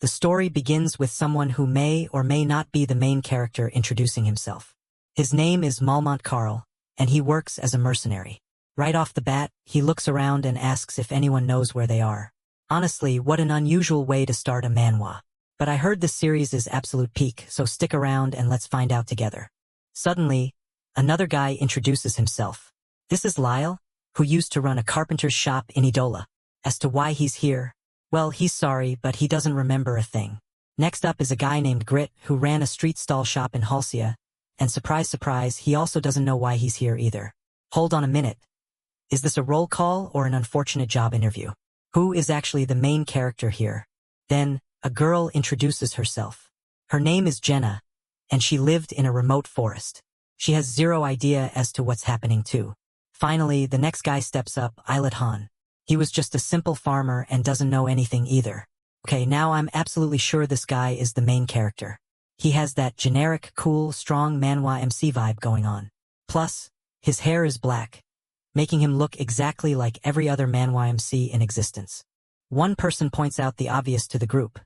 The story begins with someone who may or may not be the main character introducing himself. His name is Malmont Carl, and he works as a mercenary. Right off the bat, he looks around and asks if anyone knows where they are. Honestly, what an unusual way to start a manhwa. But I heard this series is absolute peak, so stick around and let's find out together. Suddenly, another guy introduces himself. This is Lyle, who used to run a carpenter's shop in Idola. As to why he's here, well, he's sorry, but he doesn't remember a thing. Next up is a guy named Grit, who ran a street stall shop in Halcia, and surprise, surprise, he also doesn't know why he's here either. Hold on a minute. Is this a roll call or an unfortunate job interview? Who is actually the main character here? Then, a girl introduces herself. Her name is Jenna, and she lived in a remote forest. She has zero idea as to what's happening too. Finally, the next guy steps up, Islet Han. He was just a simple farmer and doesn't know anything either. Okay, now I'm absolutely sure this guy is the main character. He has that generic, cool, strong manhwa MC vibe going on. Plus, his hair is black, making him look exactly like every other manhwa MC in existence. One person points out the obvious to the group.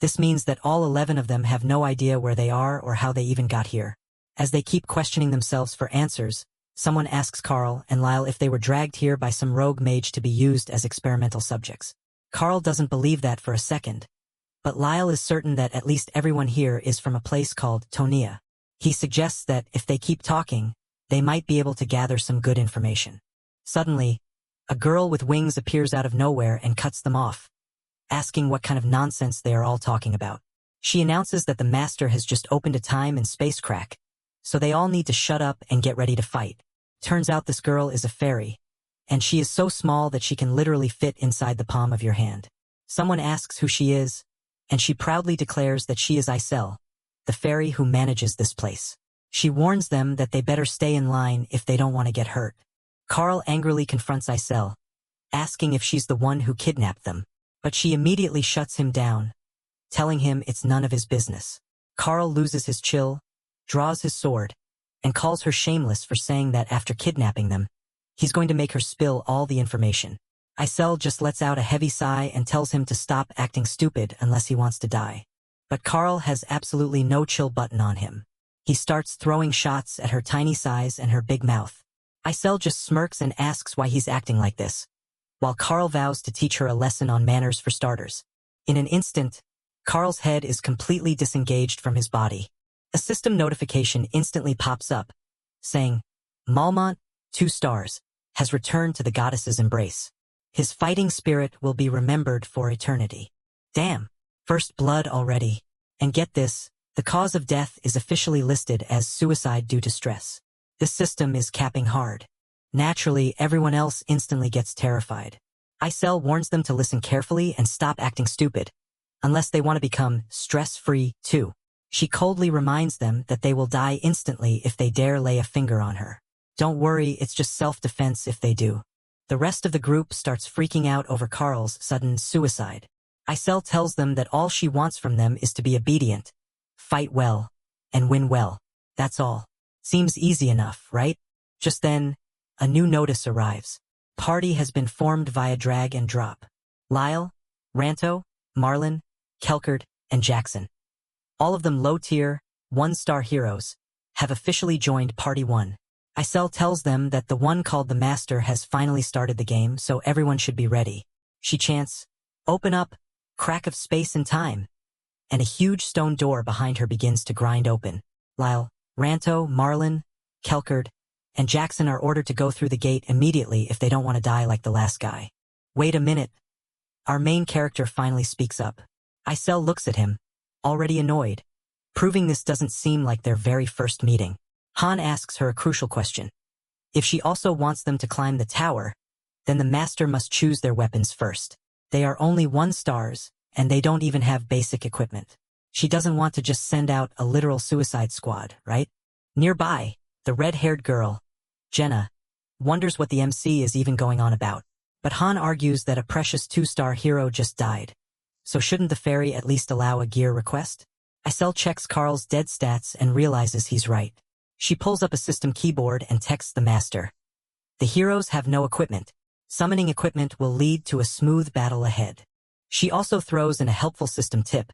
This means that all 11 of them have no idea where they are or how they even got here. As they keep questioning themselves for answers, someone asks Carl and Lyle if they were dragged here by some rogue mage to be used as experimental subjects. Carl doesn't believe that for a second, but Lyle is certain that at least everyone here is from a place called Tonia. He suggests that if they keep talking, they might be able to gather some good information. Suddenly, a girl with wings appears out of nowhere and cuts them off, asking what kind of nonsense they are all talking about. She announces that the master has just opened a time and space crack, so they all need to shut up and get ready to fight. Turns out this girl is a fairy, and she is so small that she can literally fit inside the palm of your hand. Someone asks who she is, and she proudly declares that she is Isel, the fairy who manages this place. She warns them that they better stay in line if they don't want to get hurt. Carl angrily confronts Isel, asking if she's the one who kidnapped them, but she immediately shuts him down, telling him it's none of his business. Carl loses his chill, draws his sword, and calls her shameless for saying that after kidnapping them, he's going to make her spill all the information. Isel just lets out a heavy sigh and tells him to stop acting stupid unless he wants to die. But Carl has absolutely no chill button on him. He starts throwing shots at her tiny size and her big mouth. Isel just smirks and asks why he's acting like this, while Carl vows to teach her a lesson on manners for starters. In an instant, Carl's head is completely disengaged from his body. A system notification instantly pops up, saying, Malmont, 2 stars, has returned to the goddess's embrace. His fighting spirit will be remembered for eternity. Damn, first blood already. And get this, the cause of death is officially listed as suicide due to stress. This system is capping hard. Naturally, everyone else instantly gets terrified. Isel warns them to listen carefully and stop acting stupid, unless they want to become stress-free too. She coldly reminds them that they will die instantly if they dare lay a finger on her. Don't worry, it's just self-defense if they do. The rest of the group starts freaking out over Carl's sudden suicide. Isel tells them that all she wants from them is to be obedient, fight well, and win well. That's all. Seems easy enough, right? Just then, a new notice arrives. Party has been formed via drag and drop. Lyle, Ranto, Marlin, Kelkert, and Jackson, all of them low-tier, 1-star heroes, have officially joined Party 1. Isel tells them that the one called the Master has finally started the game, so everyone should be ready. She chants, "Open up, crack of space and time," and a huge stone door behind her begins to grind open. Lyle, Ranto, Marlin, Kelkert, and Jackson are ordered to go through the gate immediately if they don't want to die like the last guy. Wait a minute. Our main character finally speaks up. Isel looks at him, already annoyed, proving this doesn't seem like their very first meeting. Han asks her a crucial question. If she also wants them to climb the tower, then the Master must choose their weapons first. They are only 1 stars, and they don't even have basic equipment. She doesn't want to just send out a literal suicide squad, right? Nearby, the red-haired girl, Jenna, wonders what the MC is even going on about. But Han argues that a precious 2-star hero just died. So shouldn't the fairy at least allow a gear request? Isel checks Carl's dead stats and realizes he's right. She pulls up a system keyboard and texts the Master. The heroes have no equipment. Summoning equipment will lead to a smooth battle ahead. She also throws in a helpful system tip.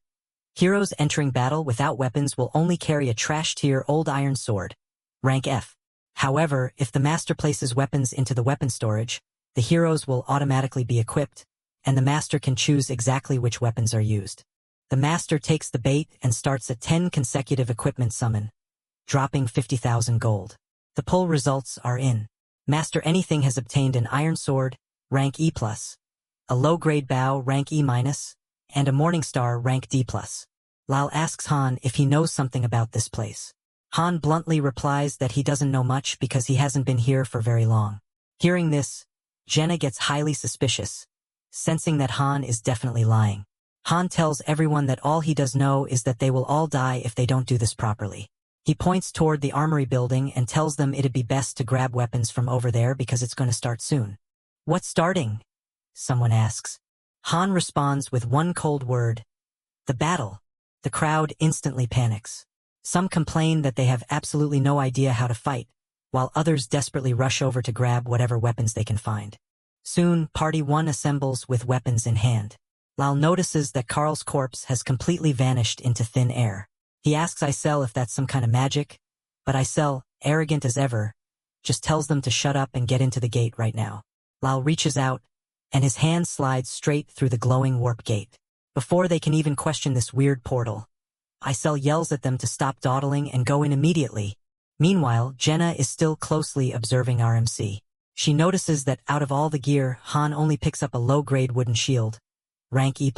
Heroes entering battle without weapons will only carry a trash-tier old iron sword, rank F. However, if the master places weapons into the weapon storage, the heroes will automatically be equipped, and the master can choose exactly which weapons are used. The master takes the bait and starts a 10 consecutive equipment summon, dropping 50,000 gold. The pull results are in. Master Anything has obtained an iron sword, rank E+, a low-grade bow, rank E-, and a morning star, rank D+. Lal asks Han if he knows something about this place. Han bluntly replies that he doesn't know much because he hasn't been here for very long. Hearing this, Jenna gets highly suspicious, sensing that Han is definitely lying. Han tells everyone that all he does know is that they will all die if they don't do this properly. He points toward the armory building and tells them it'd be best to grab weapons from over there because it's going to start soon. What's starting? Someone asks. Han responds with one cold word. The battle. The crowd instantly panics. Some complain that they have absolutely no idea how to fight, while others desperately rush over to grab whatever weapons they can find. Soon, Party 1 assembles with weapons in hand. Lal notices that Carl's corpse has completely vanished into thin air. He asks Isel if that's some kind of magic, but Isel, arrogant as ever, just tells them to shut up and get into the gate right now. Lal reaches out, and his hand slides straight through the glowing warp gate. Before they can even question this weird portal, Isel yells at them to stop dawdling and go in immediately. Meanwhile, Jenna is still closely observing RMC. She notices that out of all the gear, Han only picks up a low-grade wooden shield, rank E+.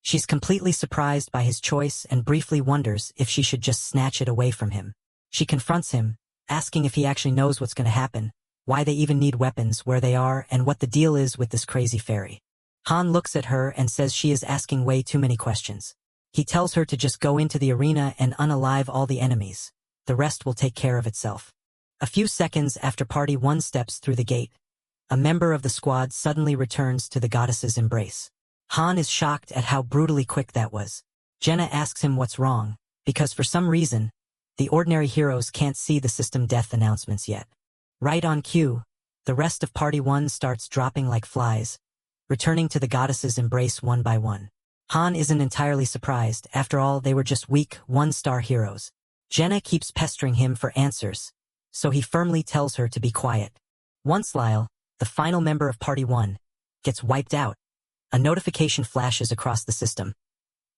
She's completely surprised by his choice and briefly wonders if she should just snatch it away from him. She confronts him, asking if he actually knows what's going to happen, why they even need weapons, where they are, and what the deal is with this crazy fairy. Han looks at her and says she is asking way too many questions. He tells her to just go into the arena and unalive all the enemies. The rest will take care of itself. A few seconds after Party 1 steps through the gate, a member of the squad suddenly returns to the goddess's embrace. Han is shocked at how brutally quick that was. Jenna asks him what's wrong, because for some reason, the ordinary heroes can't see the system death announcements yet. Right on cue, the rest of Party 1 starts dropping like flies, returning to the goddess's embrace one by one. Han isn't entirely surprised. After all, they were just weak, one-star heroes. Jenna keeps pestering him for answers, so he firmly tells her to be quiet. Once Lyle, the final member of Party 1, gets wiped out, a notification flashes across the system.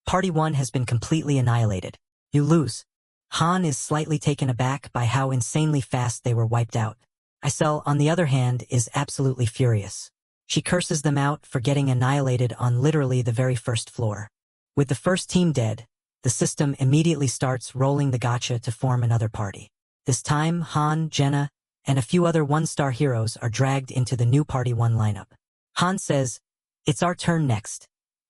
Party 1 has been completely annihilated. You lose. Han is slightly taken aback by how insanely fast they were wiped out. Isel, on the other hand, is absolutely furious. She curses them out for getting annihilated on literally the very first floor. With the first team dead, the system immediately starts rolling the gacha to form another party. This time, Han, Jenna, and a few other one-star heroes are dragged into the new Party 1 lineup. Han says, "It's our turn next,"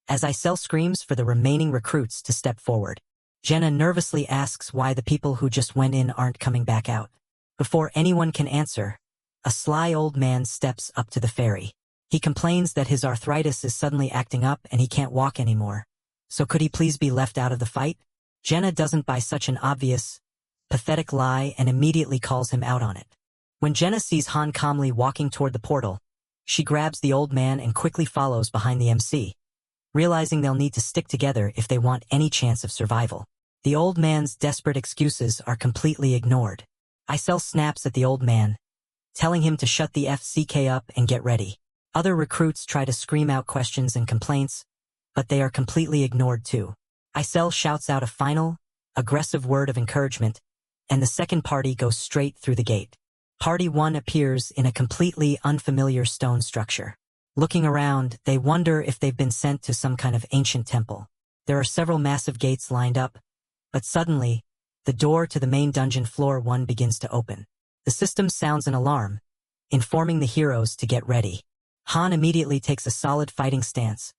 as Isel screams for the remaining recruits to step forward. Jenna nervously asks why the people who just went in aren't coming back out. Before anyone can answer, a sly old man steps up to the fairy. He complains that his arthritis is suddenly acting up and he can't walk anymore. So could he please be left out of the fight? Jenna doesn't buy such an obvious, pathetic lie and immediately calls him out on it. When Jenna sees Han calmly walking toward the portal, she grabs the old man and quickly follows behind the MC, realizing they'll need to stick together if they want any chance of survival. The old man's desperate excuses are completely ignored. Isel snaps at the old man, telling him to shut the FCK up and get ready. Other recruits try to scream out questions and complaints, but they are completely ignored too. Isel shouts out a final, aggressive word of encouragement, and the second party goes straight through the gate. Party 1 appears in a completely unfamiliar stone structure. Looking around, they wonder if they've been sent to some kind of ancient temple. There are several massive gates lined up, but suddenly, the door to the main dungeon floor 1 begins to open. The system sounds an alarm, informing the heroes to get ready. Han immediately takes a solid fighting stance,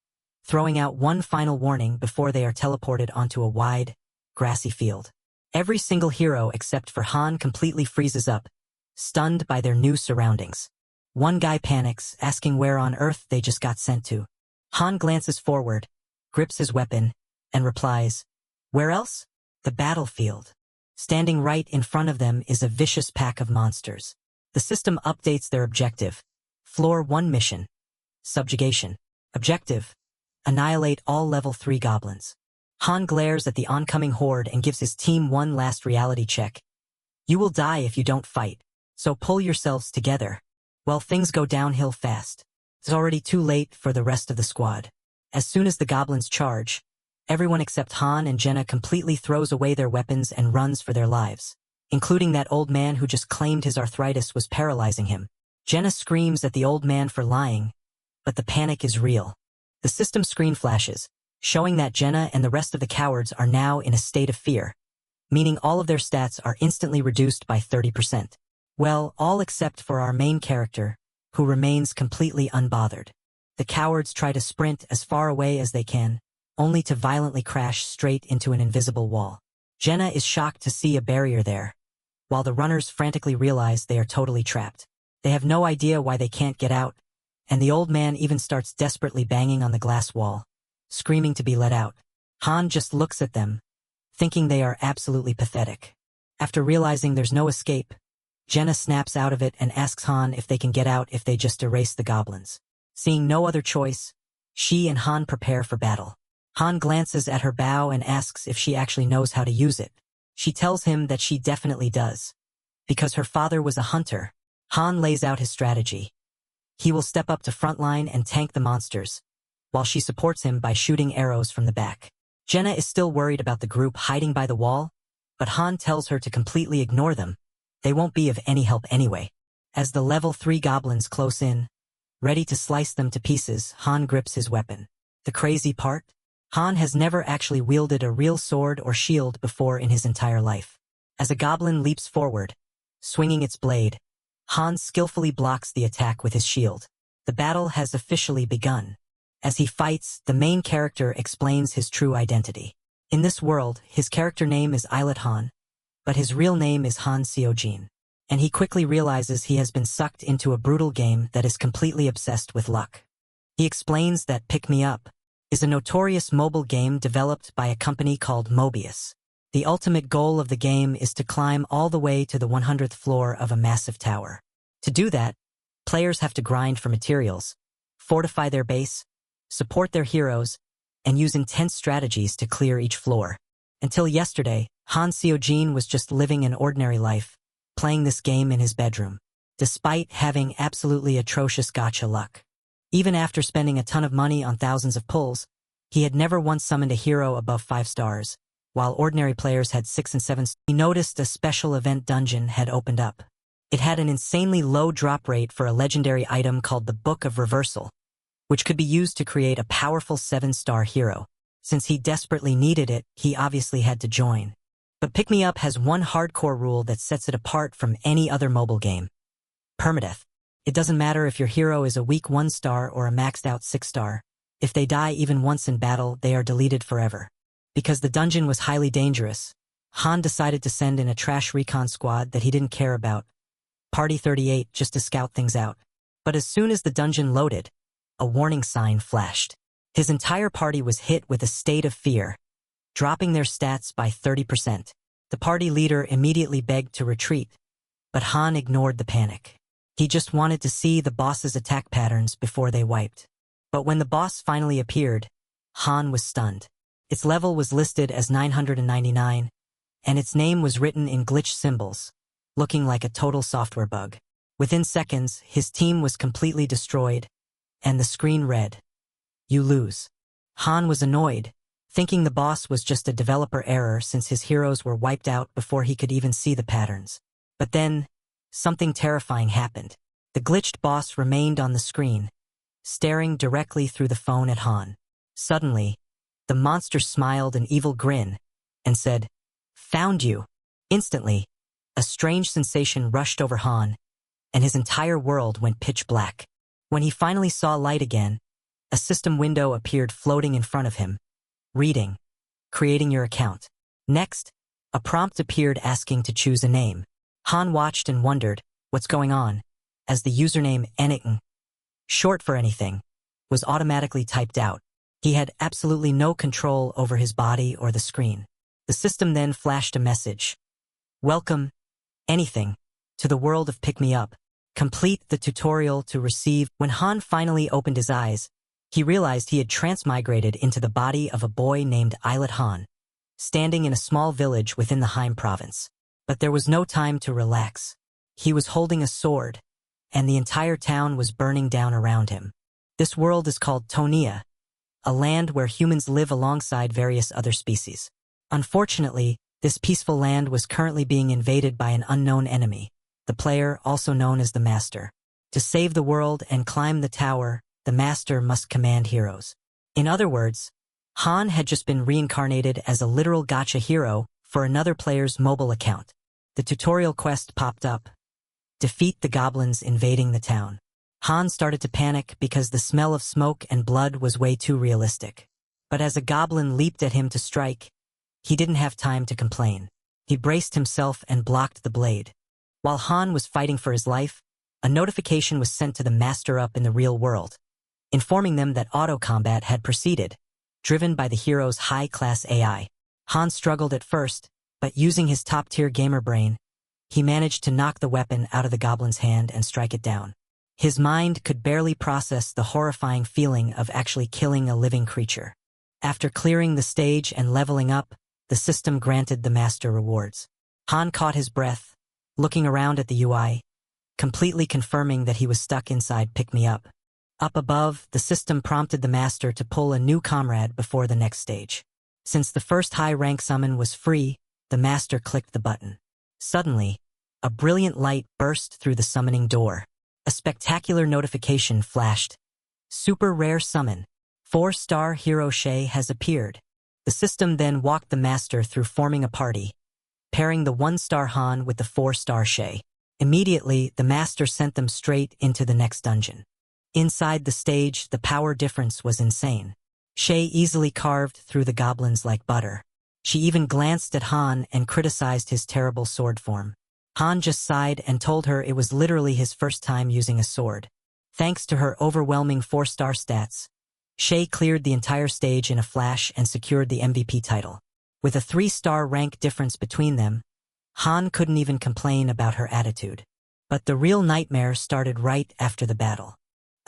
throwing out one final warning before they are teleported onto a wide, grassy field. Every single hero except for Han completely freezes up, stunned by their new surroundings. One guy panics, asking where on earth they just got sent to. Han glances forward, grips his weapon, and replies, "Where else? The battlefield." Standing right in front of them is a vicious pack of monsters. The system updates their objective. Floor 1 mission. Subjugation. Objective. Annihilate all level 3 goblins. Han glares at the oncoming horde and gives his team one last reality check. You will die if you don't fight, so pull yourselves together. Well, things go downhill fast. It's already too late for the rest of the squad. As soon as the goblins charge, everyone except Han and Jenna completely throws away their weapons and runs for their lives, including that old man who just claimed his arthritis was paralyzing him. Jenna screams at the old man for lying, but the panic is real. The system screen flashes, showing that Jenna and the rest of the cowards are now in a state of fear, meaning all of their stats are instantly reduced by 30%. Well, all except for our main character, who remains completely unbothered. The cowards try to sprint as far away as they can, only to violently crash straight into an invisible wall. Jenna is shocked to see a barrier there, while the runners frantically realize they are totally trapped. They have no idea why they can't get out, and the old man even starts desperately banging on the glass wall, screaming to be let out. Han just looks at them, thinking they are absolutely pathetic. After realizing there's no escape, Jenna snaps out of it and asks Han if they can get out if they just erase the goblins. Seeing no other choice, she and Han prepare for battle. Han glances at her bow and asks if she actually knows how to use it. She tells him that she definitely does, because her father was a hunter. Han lays out his strategy. He will step up to frontline and tank the monsters, while she supports him by shooting arrows from the back. Jenna is still worried about the group hiding by the wall, but Han tells her to completely ignore them. They won't be of any help anyway. As the level 3 goblins close in, ready to slice them to pieces, Han grips his weapon. The crazy part? Han has never actually wielded a real sword or shield before in his entire life. As a goblin leaps forward, swinging its blade, Han skillfully blocks the attack with his shield. The battle has officially begun. As he fights, the main character explains his true identity. In this world, his character name is Islet Han, but his real name is Han Seojin, and he quickly realizes he has been sucked into a brutal game that is completely obsessed with luck. He explains that Pick Me Up is a notorious mobile game developed by a company called Mobius. The ultimate goal of the game is to climb all the way to the 100th floor of a massive tower. To do that, players have to grind for materials, fortify their base, support their heroes, and use intense strategies to clear each floor. Until yesterday, Han Seojin was just living an ordinary life, playing this game in his bedroom, despite having absolutely atrocious gacha luck. Even after spending a ton of money on thousands of pulls, he had never once summoned a hero above 5 stars, while ordinary players had 6 and 7 stars. He noticed a special event dungeon had opened up. It had an insanely low drop rate for a legendary item called the Book of Reversal, which could be used to create a powerful 7-star hero. Since he desperately needed it, he obviously had to join. But Pick Me Up has one hardcore rule that sets it apart from any other mobile game. Permadeath. It doesn't matter if your hero is a weak 1-star or a maxed out 6-star. If they die even once in battle, they are deleted forever. Because the dungeon was highly dangerous, Han decided to send in a trash recon squad that he didn't care about, Party 38, just to scout things out. But as soon as the dungeon loaded, a warning sign flashed. His entire party was hit with a state of fear, dropping their stats by 30%. The party leader immediately begged to retreat, but Han ignored the panic. He just wanted to see the boss's attack patterns before they wiped. But when the boss finally appeared, Han was stunned. Its level was listed as 999, and its name was written in glitch symbols, looking like a total software bug. Within seconds, his team was completely destroyed, and the screen read, "You lose." Han was annoyed, thinking the boss was just a developer error since his heroes were wiped out before he could even see the patterns. But then, something terrifying happened. The glitched boss remained on the screen, staring directly through the phone at Han. Suddenly, the monster smiled an evil grin and said, "Found you." Instantly, a strange sensation rushed over Han, and his entire world went pitch black. When he finally saw light again, a system window appeared floating in front of him, reading, "Creating your account." Next, a prompt appeared asking to choose a name. Han watched and wondered, what's going on, as the username anything, short for anything, was automatically typed out. He had absolutely no control over his body or the screen. The system then flashed a message. "Welcome, anything, to the world of Pick Me Up. Complete the tutorial to receive." When Han finally opened his eyes, He realized he had transmigrated into the body of a boy named Islet Han, standing in a small village within the Heim province. But there was no time to relax. He was holding a sword, and the entire town was burning down around him. This world is called Tonia, a land where humans live alongside various other species. Unfortunately, this peaceful land was currently being invaded by an unknown enemy, the player, also known as the Master. To save the world and climb the tower, the Master must command heroes. In other words, Han had just been reincarnated as a literal gacha hero for another player's mobile account. The tutorial quest popped up: defeat the goblins invading the town. Han started to panic because the smell of smoke and blood was way too realistic. But as a goblin leaped at him to strike, he didn't have time to complain. He braced himself and blocked the blade. While Han was fighting for his life, a notification was sent to the Master up in the real world, informing them that auto-combat had proceeded, driven by the hero's high-class AI. Han struggled at first, but using his top-tier gamer brain, he managed to knock the weapon out of the goblin's hand and strike it down. His mind could barely process the horrifying feeling of actually killing a living creature. After clearing the stage and leveling up, the system granted the Master rewards. Han caught his breath, looking around at the UI, completely confirming that he was stuck inside Pick Me Up. Up above, the system prompted the Master to pull a new comrade before the next stage. Since the first high-rank summon was free, the Master clicked the button. Suddenly, a brilliant light burst through the summoning door. A spectacular notification flashed. Super rare summon. 4-star hero Shay has appeared. The system then walked the Master through forming a party, pairing the 1-star Han with the 4-star Shay. Immediately, the Master sent them straight into the next dungeon. Inside the stage, the power difference was insane. Shay easily carved through the goblins like butter. She even glanced at Han and criticized his terrible sword form. Han just sighed and told her it was literally his first time using a sword. Thanks to her overwhelming 4-star stats, Shay cleared the entire stage in a flash and secured the MVP title. With a 3-star rank difference between them, Han couldn't even complain about her attitude. But the real nightmare started right after the battle.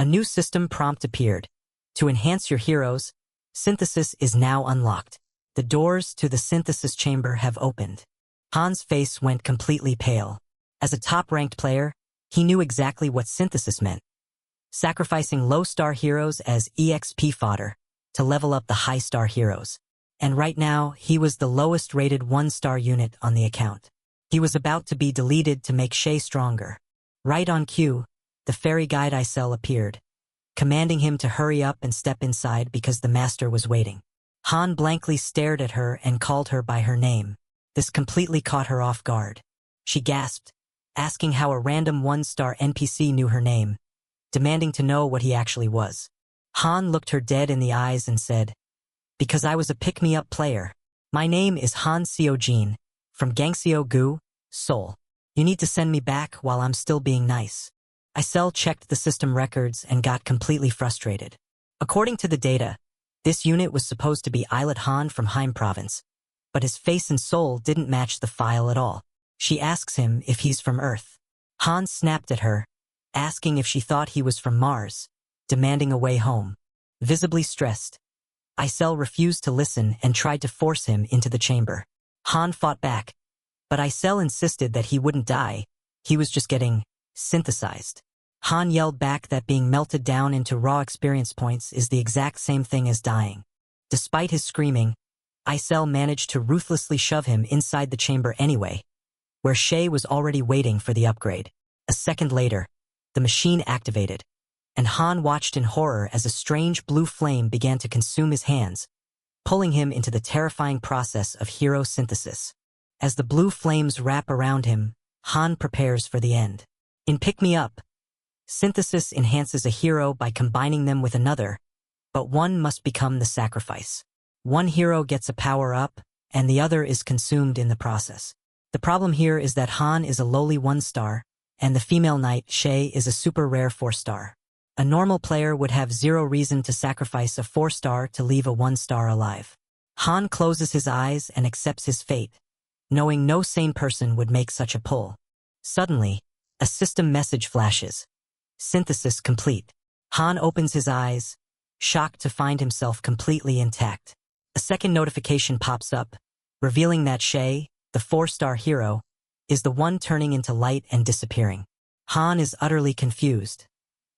A new system prompt appeared. To enhance your heroes, synthesis is now unlocked. The doors to the synthesis chamber have opened. Han's face went completely pale. As a top-ranked player, he knew exactly what synthesis meant: sacrificing low-star heroes as EXP fodder to level up the high-star heroes. And right now, he was the lowest-rated 1-star unit on the account. He was about to be deleted to make Shay stronger. Right on cue, the fairy guide Isel appeared, commanding him to hurry up and step inside because the Master was waiting. Han blankly stared at her and called her by her name. This completely caught her off guard. She gasped, asking how a random 1-star NPC knew her name, demanding to know what he actually was. Han looked her dead in the eyes and said, "Because I was a pick-me-up player. My name is Han Seojin, from Gangseo-gu, Seoul. You need to send me back while I'm still being nice." Isel checked the system records and got completely frustrated. According to the data, this unit was supposed to be Islet Han from Heim province, but his face and soul didn't match the file at all. She asks him if he's from Earth. Han snapped at her, asking if she thought he was from Mars, demanding a way home. Visibly stressed, Isel refused to listen and tried to force him into the chamber. Han fought back, but Isel insisted that he wouldn't die, he was just getting synthesized. Han yelled back that being melted down into raw experience points is the exact same thing as dying. Despite his screaming, Isel managed to ruthlessly shove him inside the chamber anyway, where Shay was already waiting for the upgrade. A second later, the machine activated, and Han watched in horror as a strange blue flame began to consume his hands, pulling him into the terrifying process of hero synthesis. As the blue flames wrap around him, Han prepares for the end. In Pick Me Up, synthesis enhances a hero by combining them with another, but one must become the sacrifice. One hero gets a power-up, and the other is consumed in the process. The problem here is that Han is a lowly 1-star, and the female knight, Shay, is a super rare 4-star. A normal player would have zero reason to sacrifice a 4-star to leave a 1-star alive. Han closes his eyes and accepts his fate, knowing no sane person would make such a pull. Suddenly, a system message flashes. Synthesis complete. Han opens his eyes, shocked to find himself completely intact. A second notification pops up, revealing that Shay, the 4-star hero, is the one turning into light and disappearing. Han is utterly confused.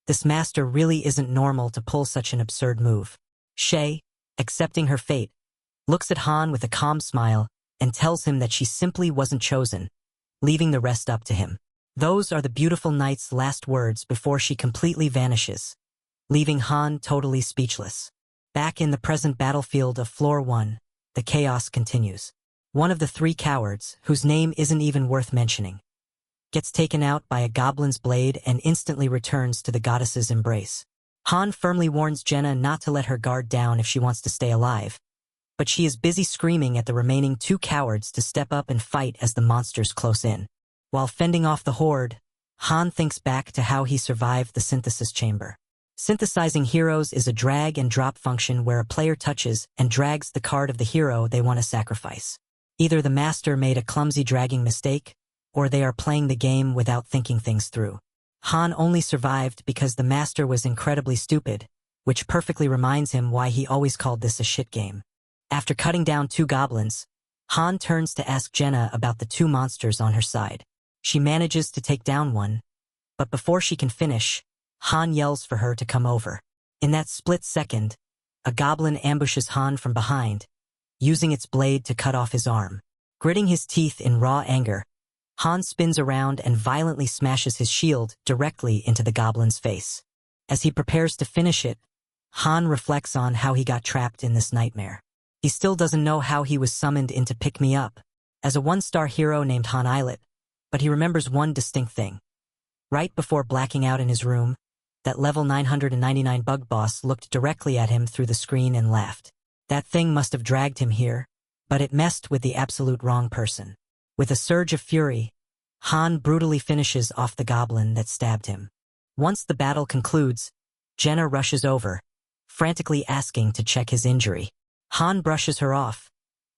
This master really isn't normal to pull such an absurd move. Shay, accepting her fate, looks at Han with a calm smile and tells him that she simply wasn't chosen, leaving the rest up to him. Those are the beautiful knight's last words before she completely vanishes, leaving Han totally speechless. Back in the present battlefield of Floor 1, the chaos continues. One of the 3 cowards, whose name isn't even worth mentioning, gets taken out by a goblin's blade and instantly returns to the goddess's embrace. Han firmly warns Jenna not to let her guard down if she wants to stay alive, but she is busy screaming at the remaining 2 cowards to step up and fight as the monsters close in. While fending off the horde, Han thinks back to how he survived the synthesis chamber. Synthesizing heroes is a drag and drop function where a player touches and drags the card of the hero they want to sacrifice. Either the master made a clumsy dragging mistake, or they are playing the game without thinking things through. Han only survived because the master was incredibly stupid, which perfectly reminds him why he always called this a shit game. After cutting down 2 goblins, Han turns to ask Jenna about the 2 monsters on her side. She manages to take down one, but before she can finish, Han yells for her to come over. In that split second, a goblin ambushes Han from behind, using its blade to cut off his arm. Gritting his teeth in raw anger, Han spins around and violently smashes his shield directly into the goblin's face. As he prepares to finish it, Han reflects on how he got trapped in this nightmare. He still doesn't know how he was summoned into Pick Me Up as a 1-star hero named Han Islet, but he remembers one distinct thing. Right before blacking out in his room, that level 999 bug boss looked directly at him through the screen and laughed. That thing must have dragged him here, but it messed with the absolute wrong person. With a surge of fury, Han brutally finishes off the goblin that stabbed him. Once the battle concludes, Jenna rushes over, frantically asking to check his injury. Han brushes her off,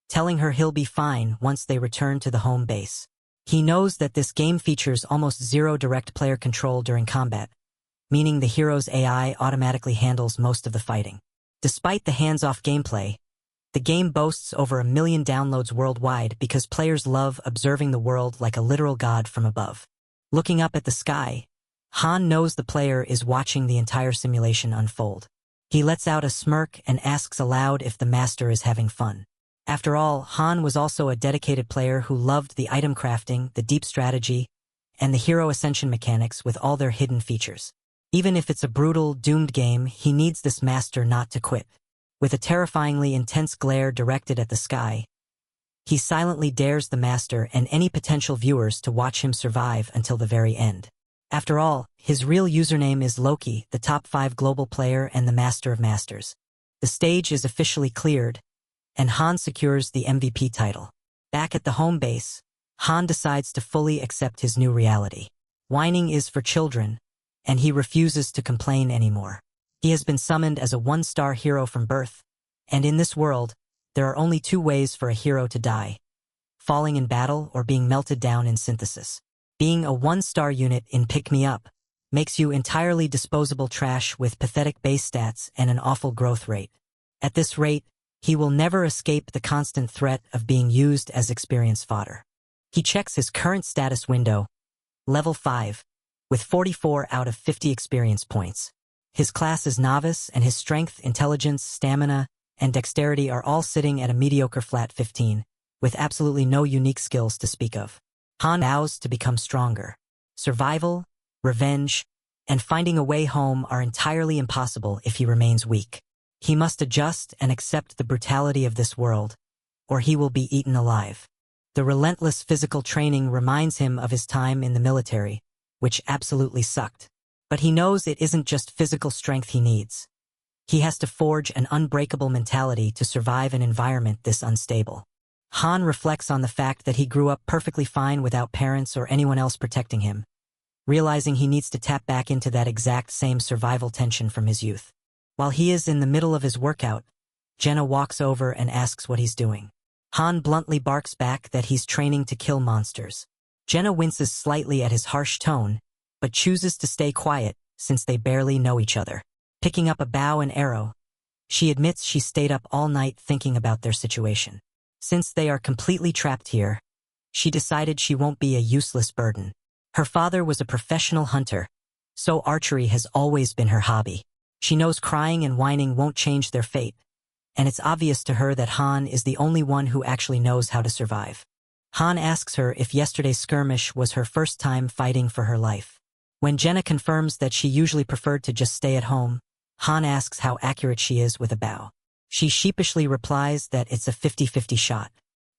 telling her he'll be fine once they return to the home base. He knows that this game features almost 0 direct player control during combat, meaning the hero's AI automatically handles most of the fighting. Despite the hands-off gameplay, the game boasts over 1 million downloads worldwide because players love observing the world like a literal god from above. Looking up at the sky, Han knows the player is watching the entire simulation unfold. He lets out a smirk and asks aloud if the master is having fun. After all, Han was also a dedicated player who loved the item crafting, the deep strategy, and the hero ascension mechanics with all their hidden features. Even if it's a brutal, doomed game, he needs this master not to quit. With a terrifyingly intense glare directed at the sky, he silently dares the master and any potential viewers to watch him survive until the very end. After all, his real username is Loki, the top 5 global player and the master of masters. The stage is officially cleared, and Han secures the MVP title. Back at the home base, Han decides to fully accept his new reality. Whining is for children, and he refuses to complain anymore. He has been summoned as a 1-star hero from birth, and in this world, there are only 2 ways for a hero to die: falling in battle or being melted down in synthesis. Being a 1-star unit in Pick Me Up makes you entirely disposable trash with pathetic base stats and an awful growth rate. At this rate, he will never escape the constant threat of being used as experience fodder. He checks his current status window, level 5, with 44 out of 50 experience points. His class is novice, and his strength, intelligence, stamina, and dexterity are all sitting at a mediocre flat 15, with absolutely no unique skills to speak of. Han vows to become stronger. Survival, revenge, and finding a way home are entirely impossible if he remains weak. He must adjust and accept the brutality of this world, or he will be eaten alive. The relentless physical training reminds him of his time in the military, which absolutely sucked. But he knows it isn't just physical strength he needs. He has to forge an unbreakable mentality to survive an environment this unstable. Han reflects on the fact that he grew up perfectly fine without parents or anyone else protecting him, realizing he needs to tap back into that exact same survival tension from his youth. While he is in the middle of his workout, Jenna walks over and asks what he's doing. Han bluntly barks back that he's training to kill monsters. Jenna winces slightly at his harsh tone, but chooses to stay quiet since they barely know each other. Picking up a bow and arrow, she admits she stayed up all night thinking about their situation. Since they are completely trapped here, she decided she won't be a useless burden. Her father was a professional hunter, so archery has always been her hobby. She knows crying and whining won't change their fate, and it's obvious to her that Han is the only one who actually knows how to survive. Han asks her if yesterday's skirmish was her first time fighting for her life. When Jenna confirms that she usually preferred to just stay at home, Han asks how accurate she is with a bow. She sheepishly replies that it's a 50-50 shot.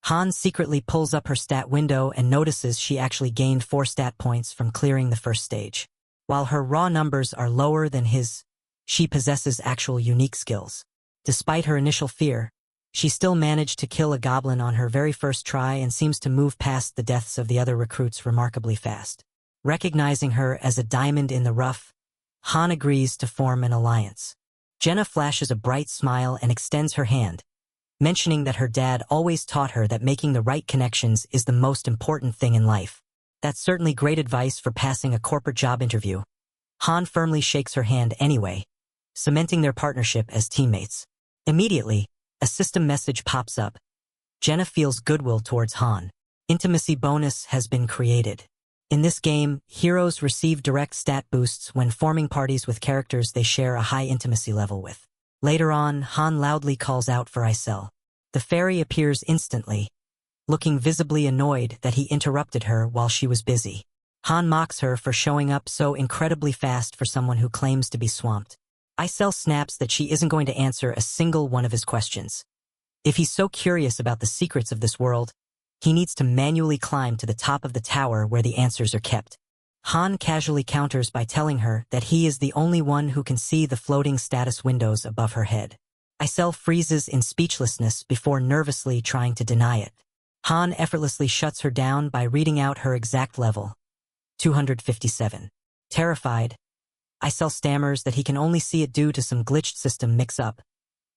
Han secretly pulls up her stat window and notices she actually gained 4 stat points from clearing the first stage. While her raw numbers are lower than his, she possesses actual unique skills. Despite her initial fear, she still managed to kill a goblin on her very first try and seems to move past the deaths of the other recruits remarkably fast. Recognizing her as a diamond in the rough, Han agrees to form an alliance. Jenna flashes a bright smile and extends her hand, mentioning that her dad always taught her that making the right connections is the most important thing in life. That's certainly great advice for passing a corporate job interview. Han firmly shakes her hand anyway, cementing their partnership as teammates. Immediately, a system message pops up. Jenna feels goodwill towards Han. Intimacy bonus has been created. In this game, heroes receive direct stat boosts when forming parties with characters they share a high intimacy level with. Later on, Han loudly calls out for Isel. The fairy appears instantly, looking visibly annoyed that he interrupted her while she was busy. Han mocks her for showing up so incredibly fast for someone who claims to be swamped. Isel snaps that she isn't going to answer a single one of his questions. If he's so curious about the secrets of this world, he needs to manually climb to the top of the tower where the answers are kept. Han casually counters by telling her that he is the only one who can see the floating status windows above her head. Isel freezes in speechlessness before nervously trying to deny it. Han effortlessly shuts her down by reading out her exact level. 257. Terrified, Isel stammers that he can only see it due to some glitched system mix-up,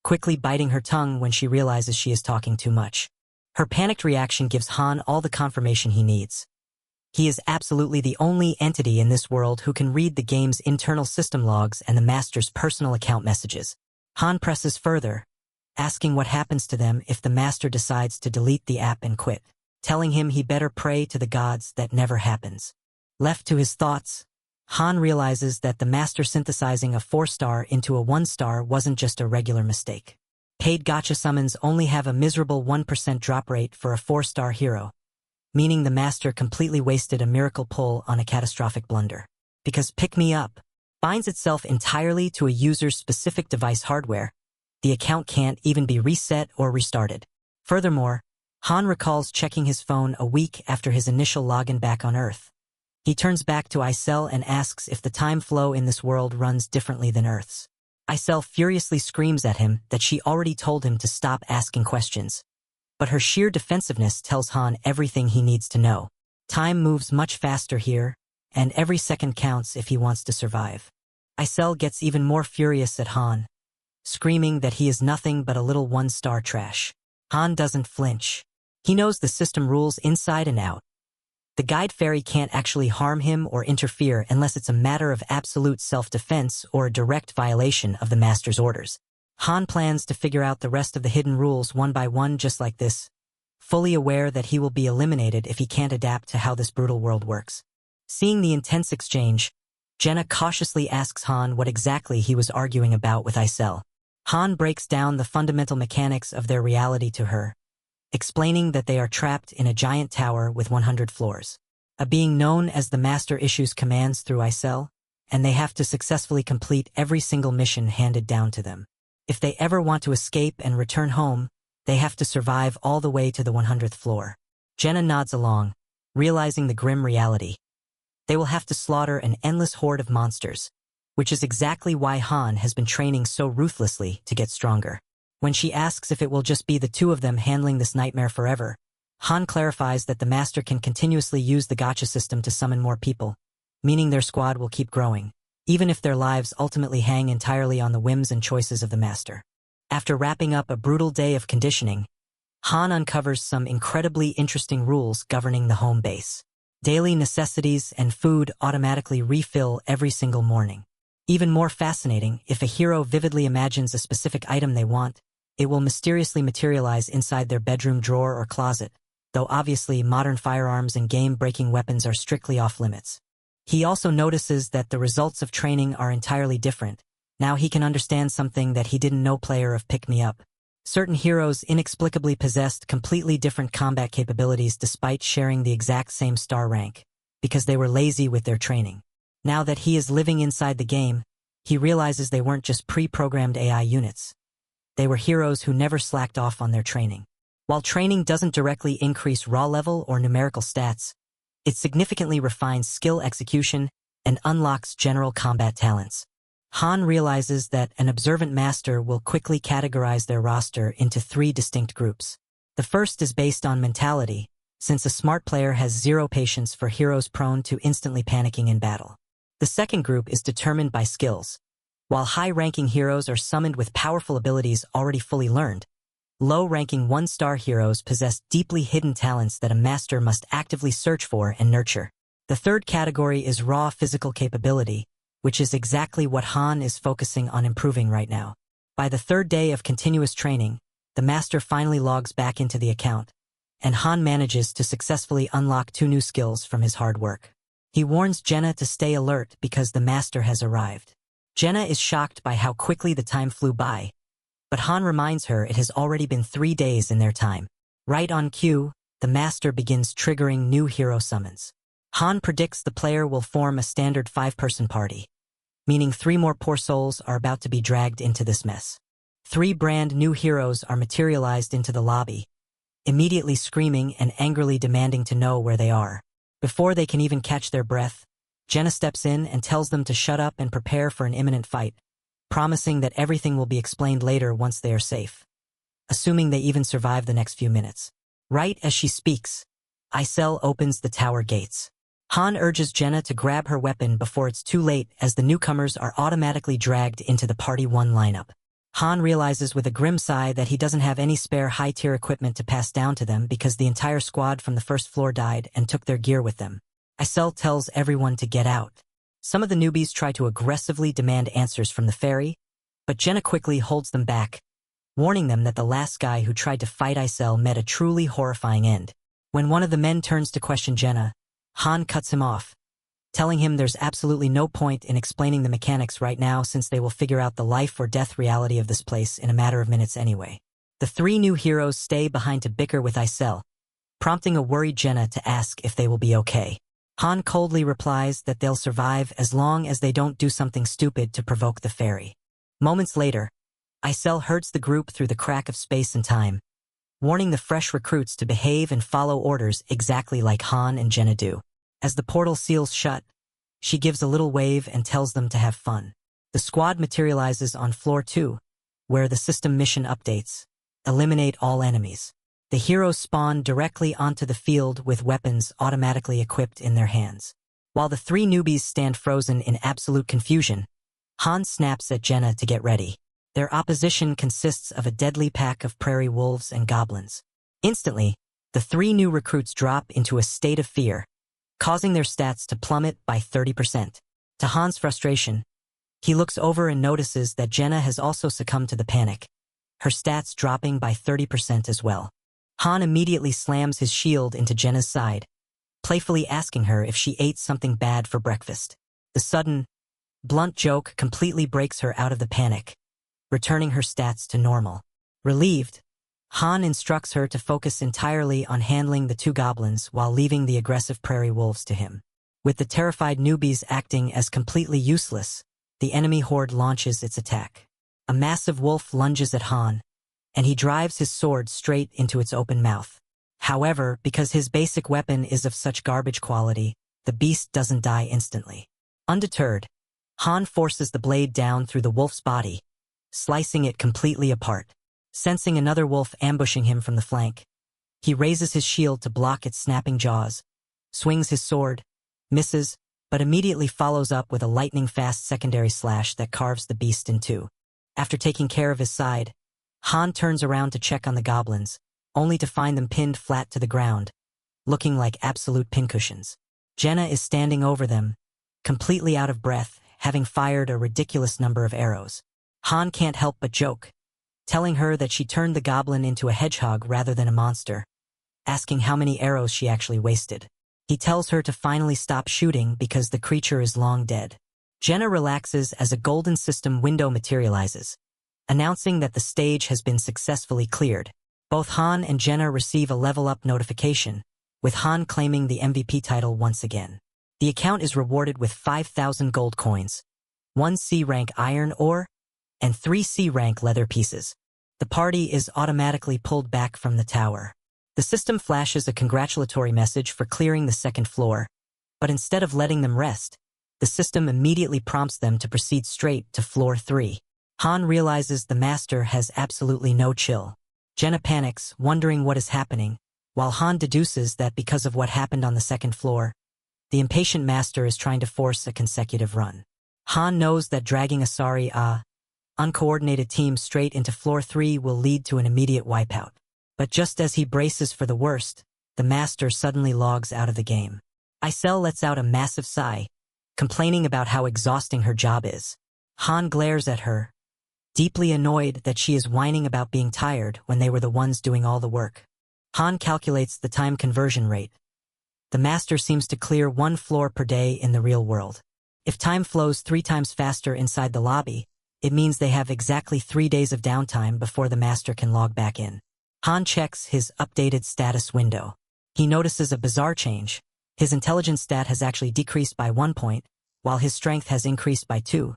quickly biting her tongue when she realizes she is talking too much. Her panicked reaction gives Han all the confirmation he needs. He is absolutely the only entity in this world who can read the game's internal system logs and the master's personal account messages. Han presses further, asking what happens to them if the master decides to delete the app and quit, telling him he better pray to the gods that never happens. Left to his thoughts, Han realizes that the master synthesizing a 4-star into a 1-star wasn't just a regular mistake. Paid gacha summons only have a miserable 1% drop rate for a 4-star hero, meaning the master completely wasted a miracle pull on a catastrophic blunder. Because Pick Me Up binds itself entirely to a user's specific device hardware, the account can't even be reset or restarted. Furthermore, Han recalls checking his phone a week after his initial login back on Earth. He turns back to Isel and asks if the time flow in this world runs differently than Earth's. Isel furiously screams at him that she already told him to stop asking questions. But her sheer defensiveness tells Han everything he needs to know. Time moves much faster here, and every second counts if he wants to survive. Isel gets even more furious at Han, screaming that he is nothing but a little 1-star trash. Han doesn't flinch. He knows the system rules inside and out. The guide fairy can't actually harm him or interfere unless it's a matter of absolute self-defense or a direct violation of the master's orders. Han plans to figure out the rest of the hidden rules one by one just like this, fully aware that he will be eliminated if he can't adapt to how this brutal world works. Seeing the intense exchange, Jenna cautiously asks Han what exactly he was arguing about with Isel. Han breaks down the fundamental mechanics of their reality to her, explaining that they are trapped in a giant tower with 100 floors. A being known as the Master issues commands through Isel, and they have to successfully complete every single mission handed down to them. If they ever want to escape and return home, they have to survive all the way to the 100th floor. Jenna nods along, realizing the grim reality. They will have to slaughter an endless horde of monsters, which is exactly why Han has been training so ruthlessly to get stronger. When she asks if it will just be the two of them handling this nightmare forever, Han clarifies that the master can continuously use the gacha system to summon more people, meaning their squad will keep growing, even if their lives ultimately hang entirely on the whims and choices of the master. After wrapping up a brutal day of conditioning, Han uncovers some incredibly interesting rules governing the home base. Daily necessities and food automatically refill every single morning. Even more fascinating, if a hero vividly imagines a specific item they want, it will mysteriously materialize inside their bedroom drawer or closet, though obviously modern firearms and game-breaking weapons are strictly off-limits. He also notices that the results of training are entirely different. Now he can understand something that he didn't know player of Pick Me Up. Certain heroes inexplicably possessed completely different combat capabilities despite sharing the exact same star rank, because they were lazy with their training. Now that he is living inside the game, he realizes they weren't just pre-programmed AI units. They were heroes who never slacked off on their training. While training doesn't directly increase raw level or numerical stats, it significantly refines skill execution and unlocks general combat talents. Han realizes that an observant master will quickly categorize their roster into 3 distinct groups. The first is based on mentality, since a smart player has zero patience for heroes prone to instantly panicking in battle. The second group is determined by skills. While high-ranking heroes are summoned with powerful abilities already fully learned, low-ranking 1-star heroes possess deeply hidden talents that a master must actively search for and nurture. The third category is raw physical capability, which is exactly what Han is focusing on improving right now. By the 3rd day of continuous training, the master finally logs back into the account, and Han manages to successfully unlock 2 new skills from his hard work. He warns Jenna to stay alert because the master has arrived. Jenna is shocked by how quickly the time flew by, but Han reminds her it has already been 3 days in their time. Right on cue, the master begins triggering new hero summons. Han predicts the player will form a standard 5-person party, meaning 3 more poor souls are about to be dragged into this mess. 3 brand new heroes are materialized into the lobby, immediately screaming and angrily demanding to know where they are. Before they can even catch their breath, Jenna steps in and tells them to shut up and prepare for an imminent fight, promising that everything will be explained later once they are safe, assuming they even survive the next few minutes. Right as she speaks, Isel opens the tower gates. Han urges Jenna to grab her weapon before it's too late as the newcomers are automatically dragged into the Party 1 lineup. Han realizes with a grim sigh that he doesn't have any spare high-tier equipment to pass down to them because the entire squad from the first floor died and took their gear with them. Isel tells everyone to get out. Some of the newbies try to aggressively demand answers from the fairy, but Jenna quickly holds them back, warning them that the last guy who tried to fight Isel met a truly horrifying end. When one of the men turns to question Jenna, Han cuts him off, telling him there's absolutely no point in explaining the mechanics right now since they will figure out the life or death reality of this place in a matter of minutes anyway. The 3 new heroes stay behind to bicker with Isel, prompting a worried Jenna to ask if they will be okay. Han coldly replies that they'll survive as long as they don't do something stupid to provoke the fairy. Moments later, Isel herds the group through the crack of space and time, warning the fresh recruits to behave and follow orders exactly like Han and Jenna do. As the portal seals shut, she gives a little wave and tells them to have fun. The squad materializes on floor 2, where the system mission updates: eliminate all enemies. The heroes spawn directly onto the field with weapons automatically equipped in their hands. While the 3 newbies stand frozen in absolute confusion, Han snaps at Jenna to get ready. Their opposition consists of a deadly pack of prairie wolves and goblins. Instantly, the 3 new recruits drop into a state of fear, causing their stats to plummet by 30%. To Han's frustration, he looks over and notices that Jenna has also succumbed to the panic, her stats dropping by 30% as well. Han immediately slams his shield into Jenna's side, playfully asking her if she ate something bad for breakfast. The sudden, blunt joke completely breaks her out of the panic, returning her stats to normal. Relieved, Han instructs her to focus entirely on handling the 2 goblins while leaving the aggressive prairie wolves to him. With the terrified newbies acting as completely useless, the enemy horde launches its attack. A massive wolf lunges at Han, and he drives his sword straight into its open mouth. However, because his basic weapon is of such garbage quality, the beast doesn't die instantly. Undeterred, Han forces the blade down through the wolf's body, slicing it completely apart. Sensing another wolf ambushing him from the flank, he raises his shield to block its snapping jaws, swings his sword, misses, but immediately follows up with a lightning-fast secondary slash that carves the beast in 2. After taking care of his side, Han turns around to check on the goblins, only to find them pinned flat to the ground, looking like absolute pincushions. Jenna is standing over them, completely out of breath, having fired a ridiculous number of arrows. Han can't help but joke, telling her that she turned the goblin into a hedgehog rather than a monster, asking how many arrows she actually wasted. He tells her to finally stop shooting because the creature is long dead. Jenna relaxes as a golden system window materializes, announcing that the stage has been successfully cleared. Both Han and Jenna receive a level-up notification, with Han claiming the MVP title once again. The account is rewarded with 5,000 gold coins, 1 C-rank iron ore, and 3 C-rank leather pieces. The party is automatically pulled back from the tower. The system flashes a congratulatory message for clearing the second floor, but instead of letting them rest, the system immediately prompts them to proceed straight to floor 3. Han realizes the master has absolutely no chill. Jenna panics, wondering what is happening, while Han deduces that because of what happened on the second floor, the impatient master is trying to force a consecutive run. Han knows that dragging a uncoordinated team straight into floor 3 will lead to an immediate wipeout. But just as he braces for the worst, the master suddenly logs out of the game. Isel lets out a massive sigh, complaining about how exhausting her job is. Han glares at her, deeply annoyed that she is whining about being tired when they were the ones doing all the work. Han calculates the time conversion rate. The master seems to clear 1 floor per day in the real world. If time flows 3 times faster inside the lobby, it means they have exactly 3 days of downtime before the master can log back in. Han checks his updated status window. He notices a bizarre change. His intelligence stat has actually decreased by 1 point, while his strength has increased by 2,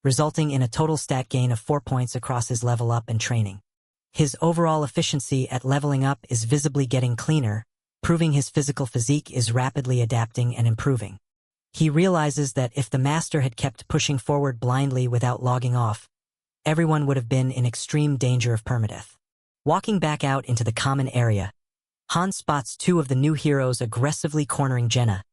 resulting in a total stat gain of 4 points across his level up and training. His overall efficiency at leveling up is visibly getting cleaner, proving his physical physique is rapidly adapting and improving. He realizes that if the master had kept pushing forward blindly without logging off, everyone would have been in extreme danger of permadeath. Walking back out into the common area, Han spots 2 of the new heroes aggressively cornering Jenna,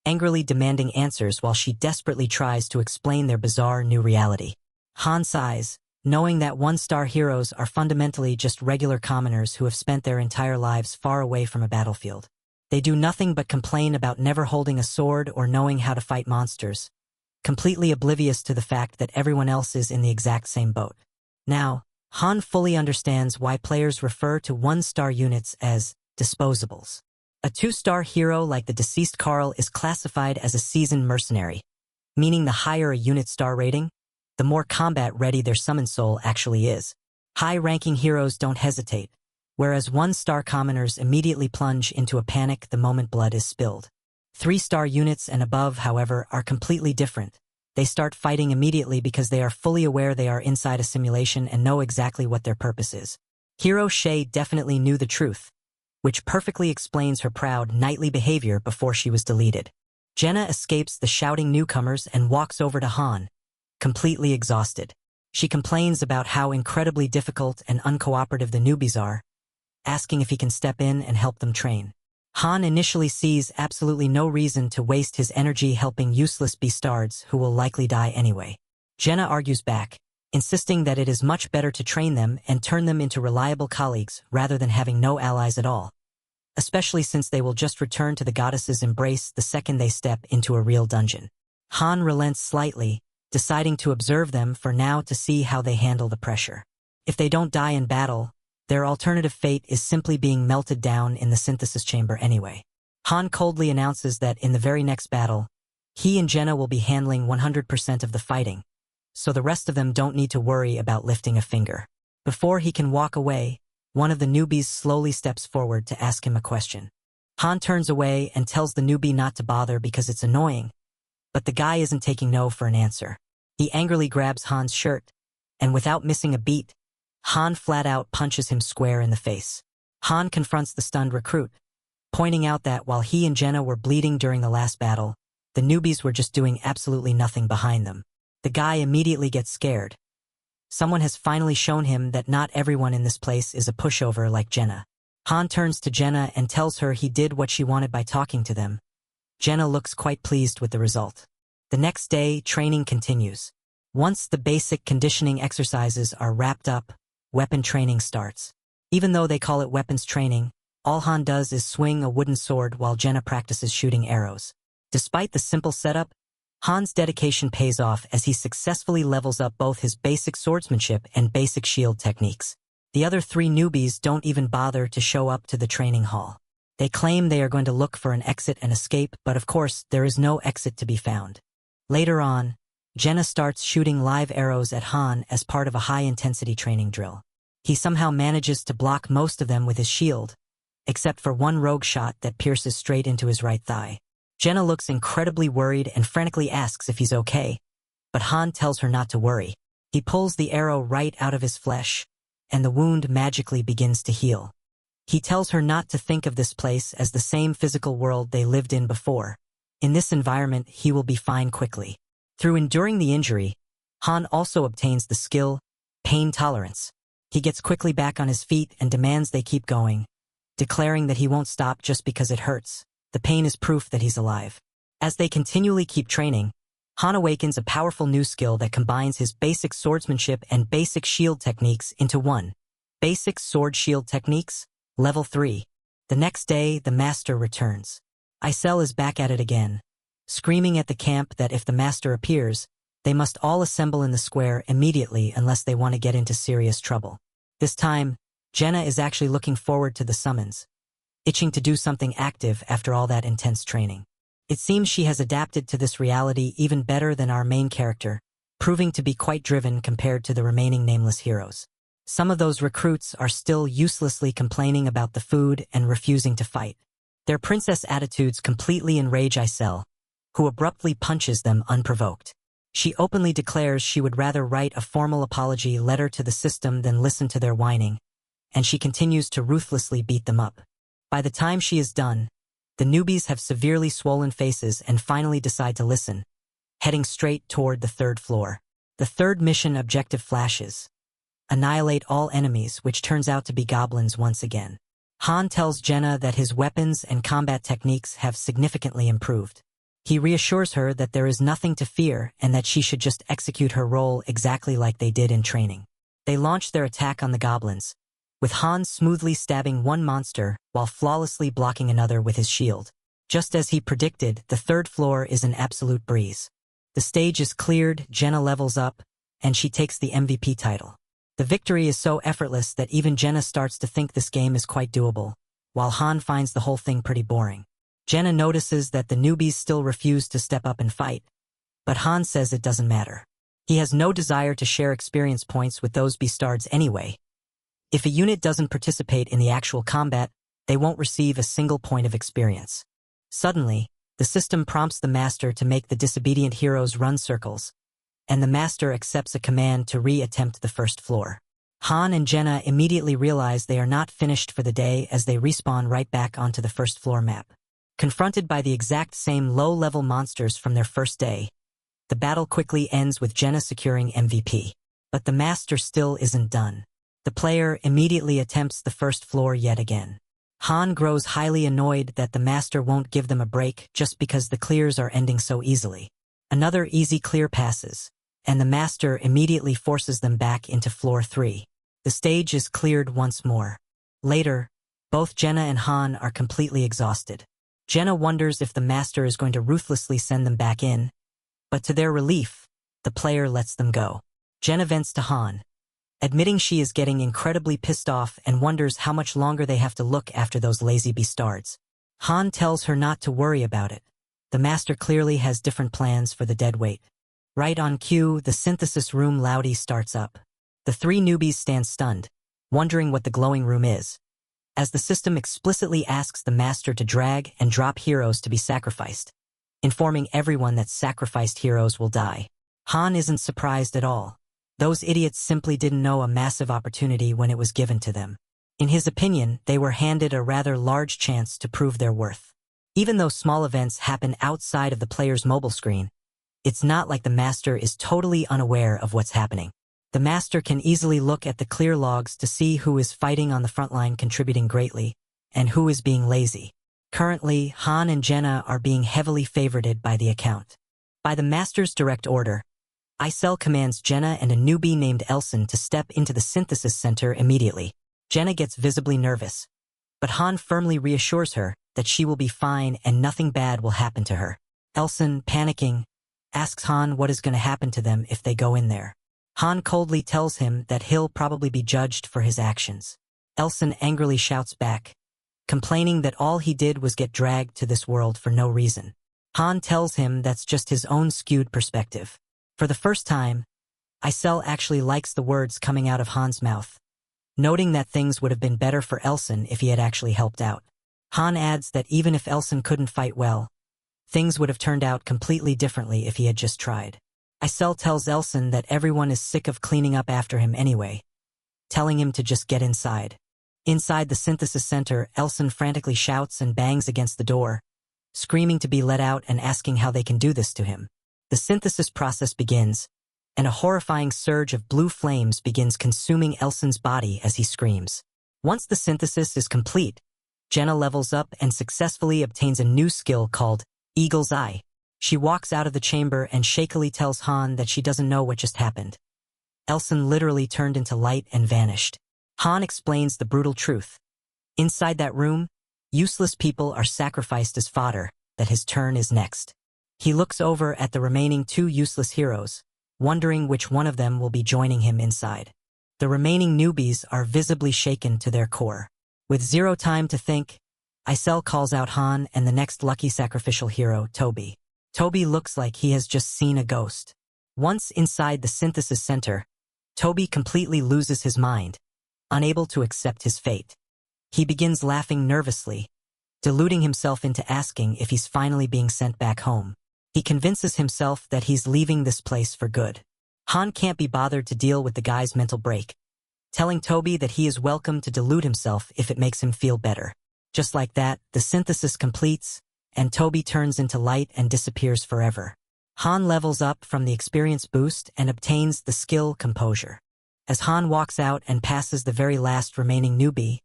angrily demanding answers while she desperately tries to explain their bizarre new reality. Han sighs, knowing that 1-star heroes are fundamentally just regular commoners who have spent their entire lives far away from a battlefield. They do nothing but complain about never holding a sword or knowing how to fight monsters, completely oblivious to the fact that everyone else is in the exact same boat. Now, Han fully understands why players refer to 1-star units as disposables. A 2-star hero like the deceased Carl is classified as a seasoned mercenary, meaning the higher a unit star rating, the more combat-ready their summon soul actually is. High-ranking heroes don't hesitate, whereas 1-star commoners immediately plunge into a panic the moment blood is spilled. 3-star units and above, however, are completely different. They start fighting immediately because they are fully aware they are inside a simulation and know exactly what their purpose is. Hero Shay definitely knew the truth, which perfectly explains her proud, knightly behavior before she was deleted. Jenna escapes the shouting newcomers and walks over to Han, completely exhausted. She complains about how incredibly difficult and uncooperative the newbies are, asking if he can step in and help them train. Han initially sees absolutely no reason to waste his energy helping useless beastards who will likely die anyway. Jenna argues back, insisting that it is much better to train them and turn them into reliable colleagues rather than having no allies at all, especially since they will just return to the goddess's embrace the second they step into a real dungeon. Han relents slightly, deciding to observe them for now to see how they handle the pressure. If they don't die in battle, their alternative fate is simply being melted down in the synthesis chamber anyway. Han coldly announces that in the very next battle, he and Jenna will be handling 100% of the fighting, so the rest of them don't need to worry about lifting a finger. Before he can walk away, one of the newbies slowly steps forward to ask him a question. Han turns away and tells the newbie not to bother because it's annoying, but the guy isn't taking no for an answer. He angrily grabs Han's shirt, and without missing a beat, Han flat out punches him square in the face. Han confronts the stunned recruit, pointing out that while he and Jenna were bleeding during the last battle, the newbies were just doing absolutely nothing behind them. The guy immediately gets scared. Someone has finally shown him that not everyone in this place is a pushover like Jenna. Han turns to Jenna and tells her he did what she wanted by talking to them. Jenna looks quite pleased with the result. The next day, training continues. Once the basic conditioning exercises are wrapped up, weapon training starts. Even though they call it weapons training, all Han does is swing a wooden sword while Jenna practices shooting arrows. Despite the simple setup, Han's dedication pays off as he successfully levels up both his basic swordsmanship and basic shield techniques. The other 3 newbies don't even bother to show up to the training hall. They claim they are going to look for an exit and escape, but of course there is no exit to be found. Later on, Jenna starts shooting live arrows at Han as part of a high-intensity training drill. He somehow manages to block most of them with his shield, except for one rogue shot that pierces straight into his right thigh. Jenna looks incredibly worried and frantically asks if he's okay, but Han tells her not to worry. He pulls the arrow right out of his flesh, and the wound magically begins to heal. He tells her not to think of this place as the same physical world they lived in before. In this environment, he will be fine quickly. Through enduring the injury, Han also obtains the skill, pain tolerance. He gets quickly back on his feet and demands they keep going, declaring that he won't stop just because it hurts. The pain is proof that he's alive. As they continually keep training, Han awakens a powerful new skill that combines his basic swordsmanship and basic shield techniques into one. Basic sword shield techniques, level 3. The next day, the master returns. Isel is back at it again, screaming at the camp that if the master appears, they must all assemble in the square immediately unless they want to get into serious trouble. This time, Jenna is actually looking forward to the summons, itching to do something active after all that intense training. It seems she has adapted to this reality even better than our main character, proving to be quite driven compared to the remaining nameless heroes. Some of those recruits are still uselessly complaining about the food and refusing to fight. Their princess attitudes completely enrage Isel, who abruptly punches them unprovoked. She openly declares she would rather write a formal apology letter to the system than listen to their whining, and she continues to ruthlessly beat them up. By the time she is done, the newbies have severely swollen faces and finally decide to listen, heading straight toward the 3rd floor. The 3rd mission objective flashes: annihilate all enemies, which turns out to be goblins once again. Han tells Jenna that his weapons and combat techniques have significantly improved. He reassures her that there is nothing to fear and that she should just execute her role exactly like they did in training. They launch their attack on the goblins, with Han smoothly stabbing one monster while flawlessly blocking another with his shield. Just as he predicted, the 3rd floor is an absolute breeze. The stage is cleared, Jenna levels up, and she takes the MVP title. The victory is so effortless that even Jenna starts to think this game is quite doable, while Han finds the whole thing pretty boring. Jenna notices that the newbies still refuse to step up and fight, but Han says it doesn't matter. He has no desire to share experience points with those beastards anyway. If a unit doesn't participate in the actual combat, they won't receive a single point of experience. Suddenly, the system prompts the master to make the disobedient heroes run circles, and the master accepts a command to re-attempt the 1st floor. Han and Jenna immediately realize they are not finished for the day as they respawn right back onto the 1st floor map. Confronted by the exact same low-level monsters from their first day, the battle quickly ends with Jenna securing MVP. But the master still isn't done. The player immediately attempts the 1st floor yet again. Han grows highly annoyed that the master won't give them a break just because the clears are ending so easily. Another easy clear passes, and the master immediately forces them back into floor 3. The stage is cleared once more. Later, both Jenna and Han are completely exhausted. Jenna wonders if the master is going to ruthlessly send them back in, but to their relief, the player lets them go. Jenna vents to Han, admitting she is getting incredibly pissed off and wonders how much longer they have to look after those lazy beastards. Han tells her not to worry about it. The master clearly has different plans for the deadweight. Right on cue, the synthesis room loudy starts up. The 3 newbies stand stunned, wondering what the glowing room is, as the system explicitly asks the master to drag and drop heroes to be sacrificed, informing everyone that sacrificed heroes will die. Han isn't surprised at all. Those idiots simply didn't know a massive opportunity when it was given to them. In his opinion, they were handed a rather large chance to prove their worth. Even though small events happen outside of the player's mobile screen, it's not like the master is totally unaware of what's happening. The master can easily look at the clear logs to see who is fighting on the front line contributing greatly, and who is being lazy. Currently, Han and Jenna are being heavily favorited by the account. By the master's direct order, Isel commands Jenna and a newbie named Elson to step into the synthesis center immediately. Jenna gets visibly nervous, but Han firmly reassures her that she will be fine and nothing bad will happen to her. Elson, panicking, asks Han what is going to happen to them if they go in there. Han coldly tells him that he'll probably be judged for his actions. Elson angrily shouts back, complaining that all he did was get dragged to this world for no reason. Han tells him that's just his own skewed perspective. For the first time, Isel actually likes the words coming out of Han's mouth, noting that things would have been better for Elson if he had actually helped out. Han adds that even if Elson couldn't fight well, things would have turned out completely differently if he had just tried. Isel tells Elson that everyone is sick of cleaning up after him anyway, telling him to just get inside. Inside the synthesis center, Elson frantically shouts and bangs against the door, screaming to be let out and asking how they can do this to him. The synthesis process begins, and a horrifying surge of blue flames begins consuming Elson's body as he screams. Once the synthesis is complete, Jenna levels up and successfully obtains a new skill called Eagle's Eye. She walks out of the chamber and shakily tells Han that she doesn't know what just happened. Elson literally turned into light and vanished. Han explains the brutal truth. Inside that room, useless people are sacrificed as fodder, that his turn is next. He looks over at the remaining 2 useless heroes, wondering which one of them will be joining him inside. The remaining newbies are visibly shaken to their core. With zero time to think, Isel calls out Han and the next lucky sacrificial hero, Toby. Toby looks like he has just seen a ghost. Once inside the synthesis center, Toby completely loses his mind, unable to accept his fate. He begins laughing nervously, deluding himself into asking if he's finally being sent back home. He convinces himself that he's leaving this place for good. Han can't be bothered to deal with the guy's mental break, telling Toby that he is welcome to delude himself if it makes him feel better. Just like that, the synthesis completes, and Toby turns into light and disappears forever. Han levels up from the experience boost and obtains the skill Composure. As Han walks out and passes the very last remaining newbie,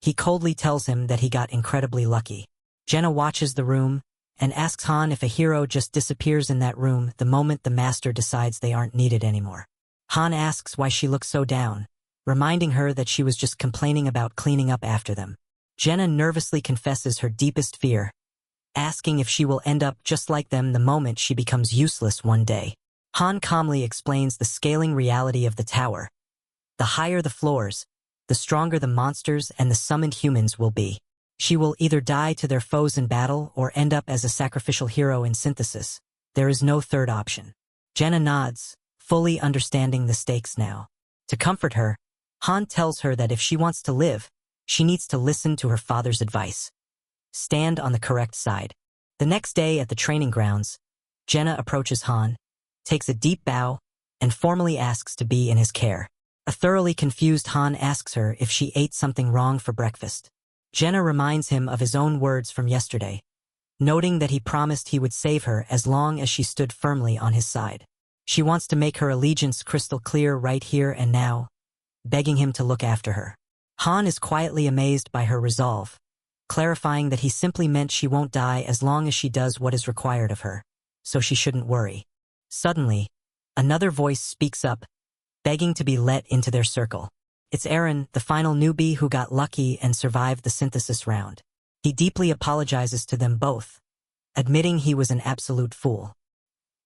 he coldly tells him that he got incredibly lucky. Jenna watches the room and asks Han if a hero just disappears in that room the moment the master decides they aren't needed anymore. Han asks why she looks so down, reminding her that she was just complaining about cleaning up after them. Jenna nervously confesses her deepest fear, asking if she will end up just like them the moment she becomes useless one day. Han calmly explains the scaling reality of the tower. The higher the floors, the stronger the monsters and the summoned humans will be. She will either die to their foes in battle or end up as a sacrificial hero in synthesis. There is no third option. Jenna nods, fully understanding the stakes now. To comfort her, Han tells her that if she wants to live, she needs to listen to her father's advice. Stand on the correct side. The next day at the training grounds, Jenna approaches Han, takes a deep bow, and formally asks to be in his care. A thoroughly confused Han asks her if she ate something wrong for breakfast. Jenna reminds him of his own words from yesterday, noting that he promised he would save her as long as she stood firmly on his side. She wants to make her allegiance crystal clear right here and now, begging him to look after her. Han is quietly amazed by her resolve, clarifying that he simply meant she won't die as long as she does what is required of her, so she shouldn't worry. Suddenly, another voice speaks up, begging to be let into their circle. It's Eren, the final newbie who got lucky and survived the synthesis round. He deeply apologizes to them both, admitting he was an absolute fool.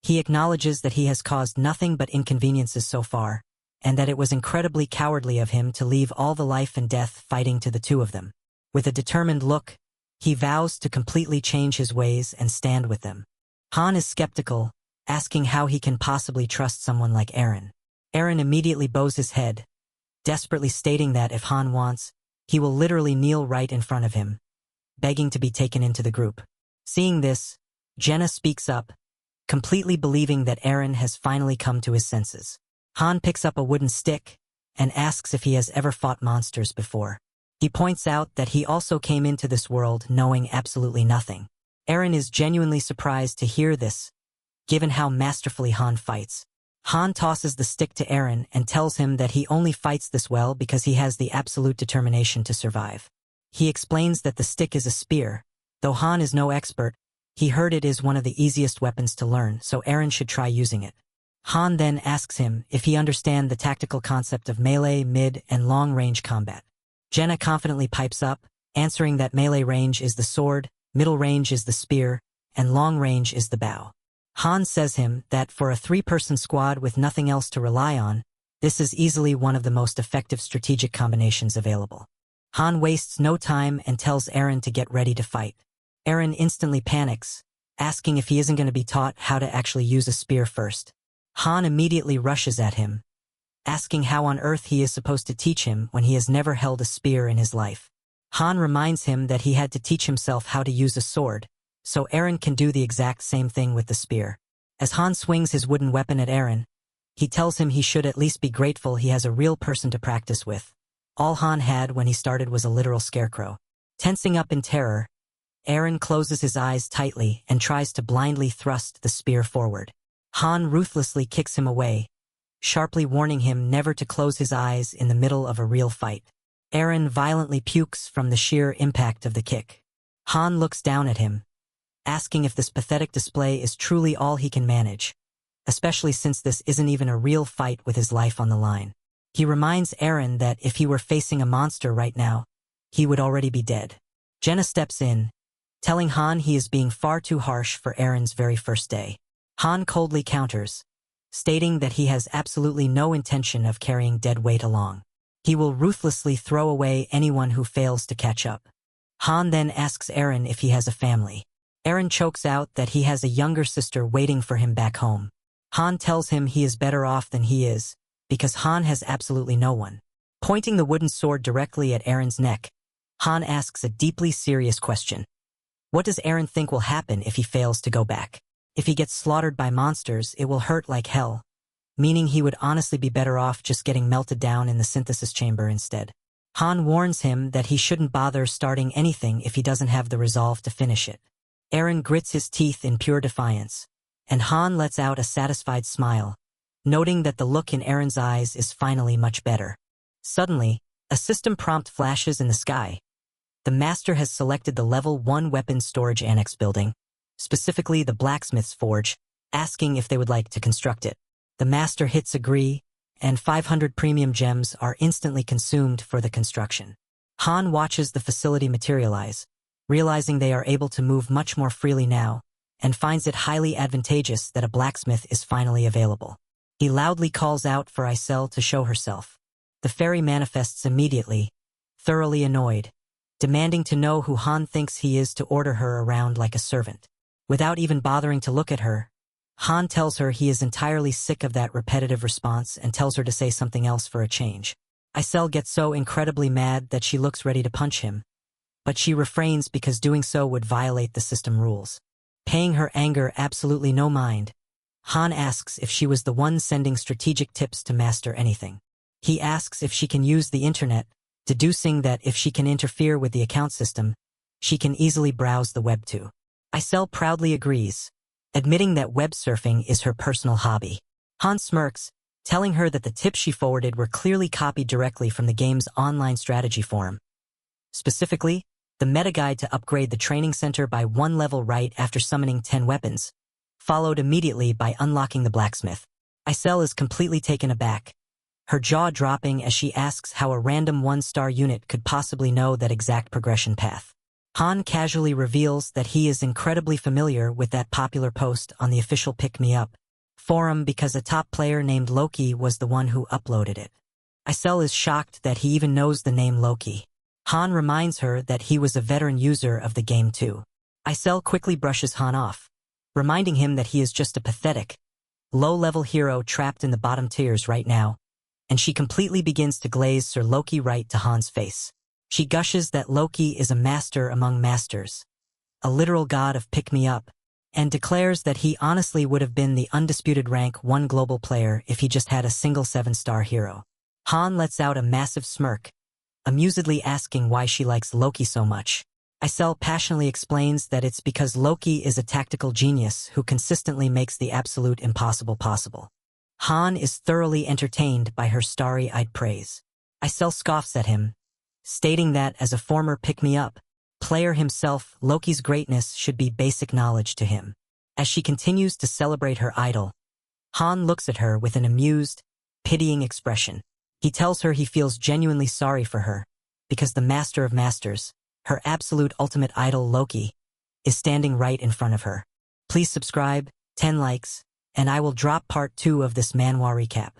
He acknowledges that he has caused nothing but inconveniences so far, and that it was incredibly cowardly of him to leave all the life and death fighting to the 2 of them. With a determined look, he vows to completely change his ways and stand with them. Han is skeptical, asking how he can possibly trust someone like Eren. Eren immediately bows his head, desperately stating that if Han wants, he will literally kneel right in front of him, begging to be taken into the group. Seeing this, Jenna speaks up, completely believing that Eren has finally come to his senses. Han picks up a wooden stick and asks if he has ever fought monsters before. He points out that he also came into this world knowing absolutely nothing. Eren is genuinely surprised to hear this, given how masterfully Han fights. Han tosses the stick to Eren and tells him that he only fights this well because he has the absolute determination to survive. He explains that the stick is a spear. Though Han is no expert, he heard it is one of the easiest weapons to learn, so Eren should try using it. Han then asks him if he understands the tactical concept of melee, mid, and long-range combat. Jenna confidently pipes up, answering that melee range is the sword, middle range is the spear, and long range is the bow. Han says him that for a 3-person squad with nothing else to rely on, this is easily one of the most effective strategic combinations available. Han wastes no time and tells Eren to get ready to fight. Eren instantly panics, asking if he isn't going to be taught how to actually use a spear first. Han immediately rushes at him, asking how on earth he is supposed to teach him when he has never held a spear in his life. Han reminds him that he had to teach himself how to use a sword, so Eren can do the exact same thing with the spear. As Han swings his wooden weapon at Eren, he tells him he should at least be grateful he has a real person to practice with. All Han had when he started was a literal scarecrow. Tensing up in terror, Eren closes his eyes tightly and tries to blindly thrust the spear forward. Han ruthlessly kicks him away, sharply warning him never to close his eyes in the middle of a real fight. Eren violently pukes from the sheer impact of the kick. Han looks down at him, asking if this pathetic display is truly all he can manage, especially since this isn't even a real fight with his life on the line. He reminds Eren that if he were facing a monster right now, he would already be dead. Jenna steps in, telling Han he is being far too harsh for Eren's very first day. Han coldly counters, stating that he has absolutely no intention of carrying dead weight along. He will ruthlessly throw away anyone who fails to catch up. Han then asks Eren if he has a family. Eren chokes out that he has a younger sister waiting for him back home. Han tells him he is better off than he is, because Han has absolutely no one. Pointing the wooden sword directly at Eren's neck, Han asks a deeply serious question. What does Eren think will happen if he fails to go back? If he gets slaughtered by monsters, it will hurt like hell, meaning he would honestly be better off just getting melted down in the synthesis chamber instead. Han warns him that he shouldn't bother starting anything if he doesn't have the resolve to finish it. Eren grits his teeth in pure defiance, and Han lets out a satisfied smile, noting that the look in Eren's eyes is finally much better. Suddenly, a system prompt flashes in the sky. The master has selected the level 1 weapons storage annex building, specifically the blacksmith's forge, asking if they would like to construct it. The master hits agree, and 500 premium gems are instantly consumed for the construction. Han watches the facility materialize, realizing they are able to move much more freely now, and finds it highly advantageous that a blacksmith is finally available. He loudly calls out for Isel to show herself. The fairy manifests immediately, thoroughly annoyed, demanding to know who Han thinks he is to order her around like a servant. Without even bothering to look at her, Han tells her he is entirely sick of that repetitive response and tells her to say something else for a change. Isel gets so incredibly mad that she looks ready to punch him, but she refrains because doing so would violate the system rules. Paying her anger absolutely no mind, Han asks if she was the one sending strategic tips to master anything. He asks if she can use the internet, deducing that if she can interfere with the account system, she can easily browse the web too. Isel proudly agrees, admitting that web surfing is her personal hobby. Han smirks, telling her that the tips she forwarded were clearly copied directly from the game's online strategy forum. Specifically, the meta guide to upgrade the training center by 1 level right after summoning 10 weapons, followed immediately by unlocking the blacksmith. Isel is completely taken aback, her jaw dropping as she asks how a random 1-star unit could possibly know that exact progression path. Han casually reveals that he is incredibly familiar with that popular post on the official Pick Me Up forum because a top player named Loki was the one who uploaded it. Isel is shocked that he even knows the name Loki. Han reminds her that he was a veteran user of the game too. Isel quickly brushes Han off, reminding him that he is just a pathetic, low-level hero trapped in the bottom tiers right now, and she completely begins to glaze Sir Loki right to Han's face. She gushes that Loki is a master among masters, a literal god of pick-me-up, and declares that he honestly would have been the undisputed rank 1 global player if he just had a single 7-star hero. Han lets out a massive smirk, amusedly asking why she likes Loki so much. Isel passionately explains that it's because Loki is a tactical genius who consistently makes the absolute impossible possible. Han is thoroughly entertained by her starry-eyed praise. Isel scoffs at him, stating that as a former pick-me-up player himself, Loki's greatness should be basic knowledge to him. As she continues to celebrate her idol, Han looks at her with an amused, pitying expression. He tells her he feels genuinely sorry for her, because the master of masters, her absolute ultimate idol Loki, is standing right in front of her. Please subscribe 10 likes, and I will drop part 2 of this manhwa recap.